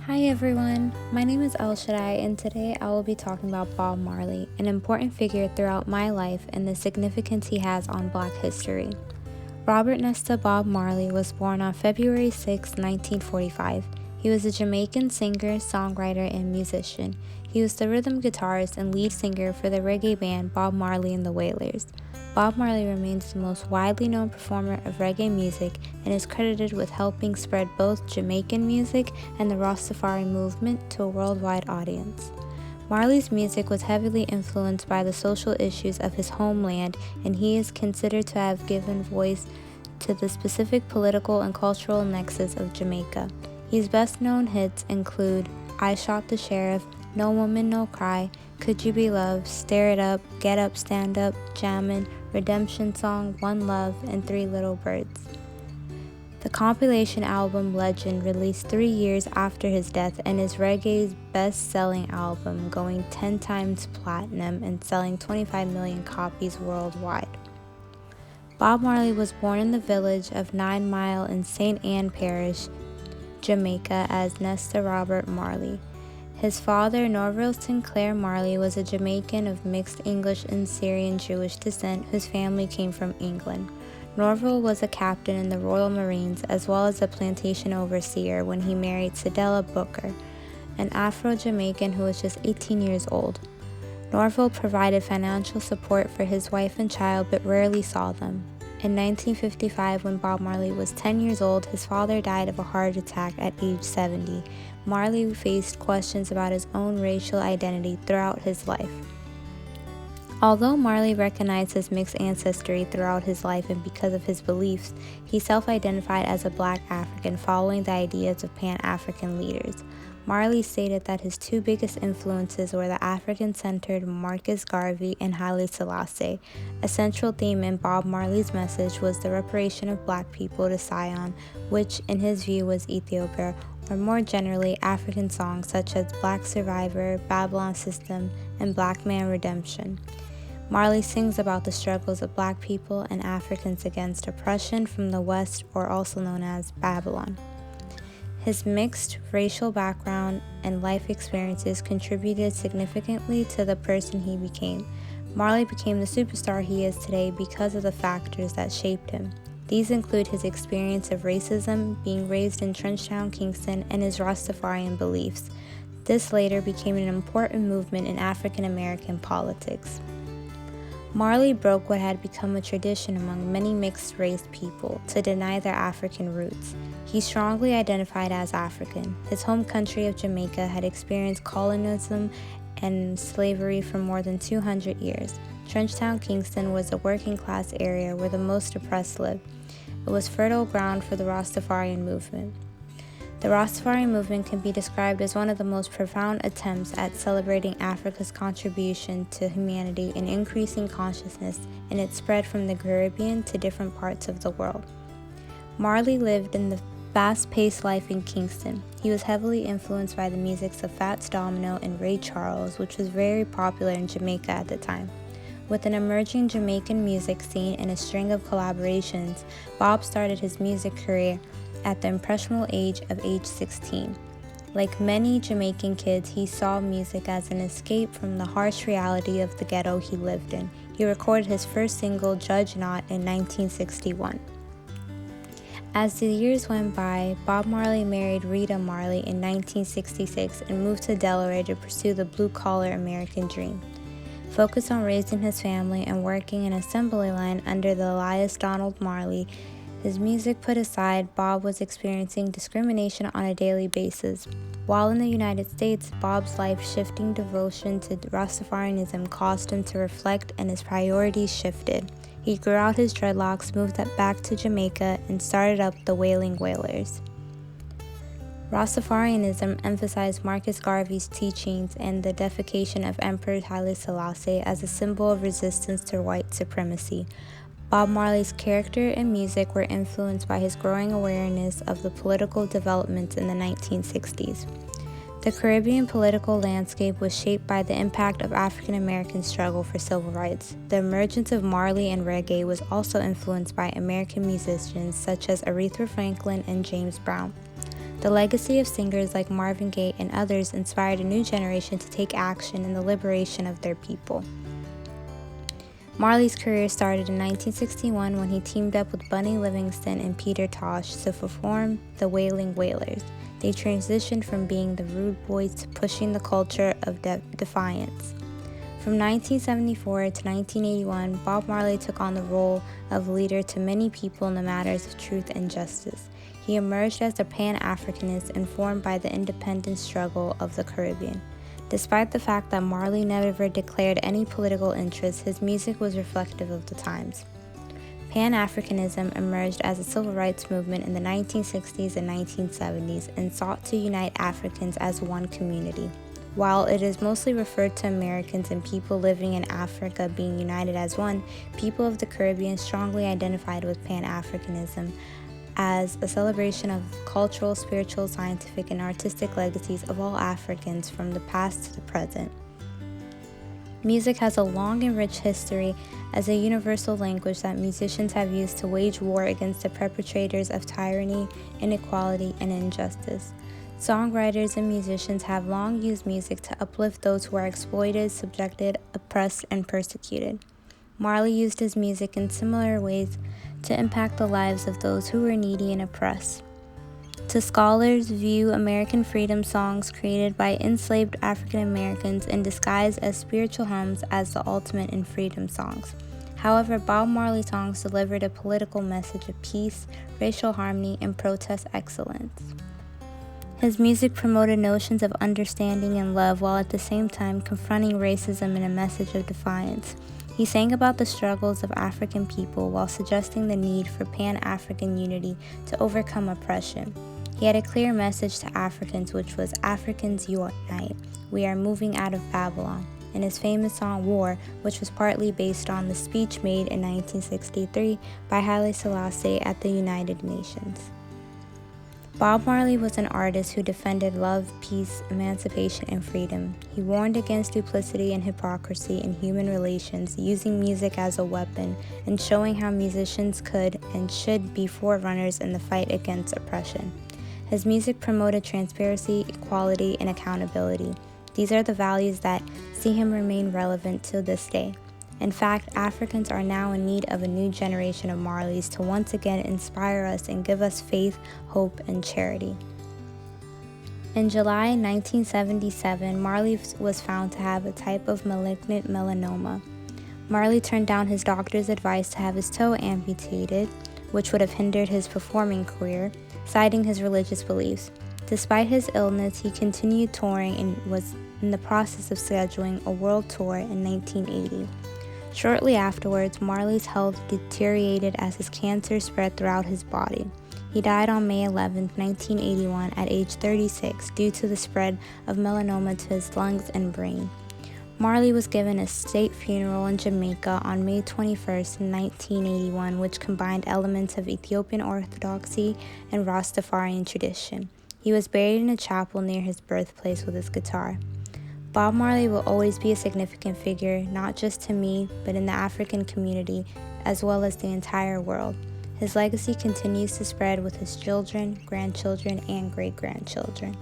Hi everyone, my name is El Shaddai and today I will be talking about Bob Marley, an important figure throughout my life and the significance he has on Black history. Robert Nesta Bob Marley was born on February 6, 1945. He was a Jamaican singer, songwriter, and musician. He was the rhythm guitarist and lead singer for the reggae band Bob Marley and the Wailers. Bob Marley remains the most widely known performer of reggae music and is credited with helping spread both Jamaican music and the Rastafari movement to a worldwide audience. Marley's music was heavily influenced by the social issues of his homeland, and he is considered to have given voice to the specific political and cultural nexus of Jamaica. His best-known hits include I Shot the Sheriff, No Woman No Cry, Could You Be Loved, Stir It Up, Get Up Stand Up, Jammin', Redemption Song, One Love, and Three Little Birds. The compilation album Legend, released 3 years after his death and is reggae's best-selling album, going 10 times platinum and selling 25 million copies worldwide. Bob Marley was born in the village of 9 Mile in St. Ann Parish, Jamaica as Nesta Robert Marley. His father, Norville Sinclair Marley, was a Jamaican of mixed English and Syrian Jewish descent whose family came from England. Norville was a captain in the Royal Marines as well as a plantation overseer when he married Cedella Booker, an Afro-Jamaican who was just 18 years old. Norville provided financial support for his wife and child but rarely saw them. In 1955, when Bob Marley was 10 years old, his father died of a heart attack at age 70. Marley faced questions about his own racial identity throughout his life. Although Marley recognized his mixed ancestry throughout his life and because of his beliefs, he self-identified as a Black African following the ideas of Pan-African leaders. Marley stated that his two biggest influences were the African-centered Marcus Garvey and Haile Selassie. A central theme in Bob Marley's message was the reparation of Black people to Zion, which in his view was Ethiopia, or more generally African songs such as Black Survivor, Babylon System, and Black Man Redemption. Marley sings about the struggles of Black people and Africans against oppression from the West, or also known as Babylon. His mixed racial background and life experiences contributed significantly to the person he became. Marley became the superstar he is today because of the factors that shaped him. These include his experience of racism, being raised in Trenchtown, Kingston, and his Rastafarian beliefs. This later became an important movement in African American politics. Marley broke what had become a tradition among many mixed-race people to deny their African roots. He strongly identified as African. His home country of Jamaica had experienced colonialism and slavery for more than 200 years. Trenchtown, Kingston was a working-class area where the most oppressed lived. It was fertile ground for the Rastafarian movement. The Rastafarian movement can be described as one of the most profound attempts at celebrating Africa's contribution to humanity and increasing consciousness, and it spread from the Caribbean to different parts of the world. Marley lived in the fast-paced life in Kingston. He was heavily influenced by the musics of Fats Domino and Ray Charles, which was very popular in Jamaica at the time. With an emerging Jamaican music scene and a string of collaborations, Bob started his music career at the impressionable age of age 16. Like many Jamaican kids, he saw music as an escape from the harsh reality of the ghetto he lived in. He recorded his first single, Judge Not, in 1961. As the years went by, Bob Marley married Rita Marley in 1966 and moved to Delaware to pursue the blue-collar American dream. Focused on raising his family and working an assembly line under the Elias Donald Marley, his music put aside, Bob was experiencing discrimination on a daily basis. While in the United States, Bob's life-shifting devotion to Rastafarianism caused him to reflect and his priorities shifted. He grew out his dreadlocks, moved back to Jamaica, and started up the Wailing Wailers. Rastafarianism emphasized Marcus Garvey's teachings and the deification of Emperor Haile Selassie as a symbol of resistance to white supremacy. Bob Marley's character and music were influenced by his growing awareness of the political developments in the 1960s. The Caribbean political landscape was shaped by the impact of African American struggle for civil rights. The emergence of Marley and reggae was also influenced by American musicians such as Aretha Franklin and James Brown. The legacy of singers like Marvin Gaye and others inspired a new generation to take action in the liberation of their people. Marley's career started in 1961 when he teamed up with Bunny Livingston and Peter Tosh to perform the Wailing Wailers. They transitioned from being the rude boys to pushing the culture of defiance. From 1974 to 1981, Bob Marley took on the role of leader to many people in the matters of truth and justice. He emerged as a Pan-Africanist informed by the independence struggle of the Caribbean. Despite the fact that Marley never declared any political interest, his music was reflective of the times. Pan-Africanism emerged as a civil rights movement in the 1960s and 1970s and sought to unite Africans as one community. While it is mostly referred to Americans and people living in Africa being united as one, people of the Caribbean strongly identified with Pan-Africanism as a celebration of cultural, spiritual, scientific, and artistic legacies of all Africans from the past to the present. Music has a long and rich history as a universal language that musicians have used to wage war against the perpetrators of tyranny, inequality, and injustice. Songwriters and musicians have long used music to uplift those who are exploited, subjected, oppressed, and persecuted. Marley used his music in similar ways to impact the lives of those who were needy and oppressed. To scholars, view American freedom songs created by enslaved African Americans and disguised as spiritual hymns as the ultimate in freedom songs. However, Bob Marley songs delivered a political message of peace, racial harmony, and protest excellence. His music promoted notions of understanding and love while at the same time confronting racism in a message of defiance. He sang about the struggles of African people while suggesting the need for Pan-African unity to overcome oppression. He had a clear message to Africans, which was, "Africans unite. We are moving out of Babylon." In his famous song War, which was partly based on the speech made in 1963 by Haile Selassie at the United Nations. Bob Marley was an artist who defended love, peace, emancipation, and freedom. He warned against duplicity and hypocrisy in human relations, using music as a weapon and showing how musicians could and should be forerunners in the fight against oppression. His music promoted transparency, equality, and accountability. These are the values that see him remain relevant to this day. In fact, Africans are now in need of a new generation of Marleys to once again inspire us and give us faith, hope, and charity. In July 1977, Marley was found to have a type of malignant melanoma. Marley turned down his doctor's advice to have his toe amputated, which would have hindered his performing career, citing his religious beliefs. Despite his illness, he continued touring and was in the process of scheduling a world tour in 1980. Shortly afterwards, Marley's health deteriorated as his cancer spread throughout his body. He died on May 11, 1981 at age 36 due to the spread of melanoma to his lungs and brain. Marley was given a state funeral in Jamaica on May 21, 1981, which combined elements of Ethiopian Orthodoxy and Rastafarian tradition. He was buried in a chapel near his birthplace with his guitar. Bob Marley will always be a significant figure, not just to me, but in the African community, as well as the entire world. His legacy continues to spread with his children, grandchildren, and great-grandchildren.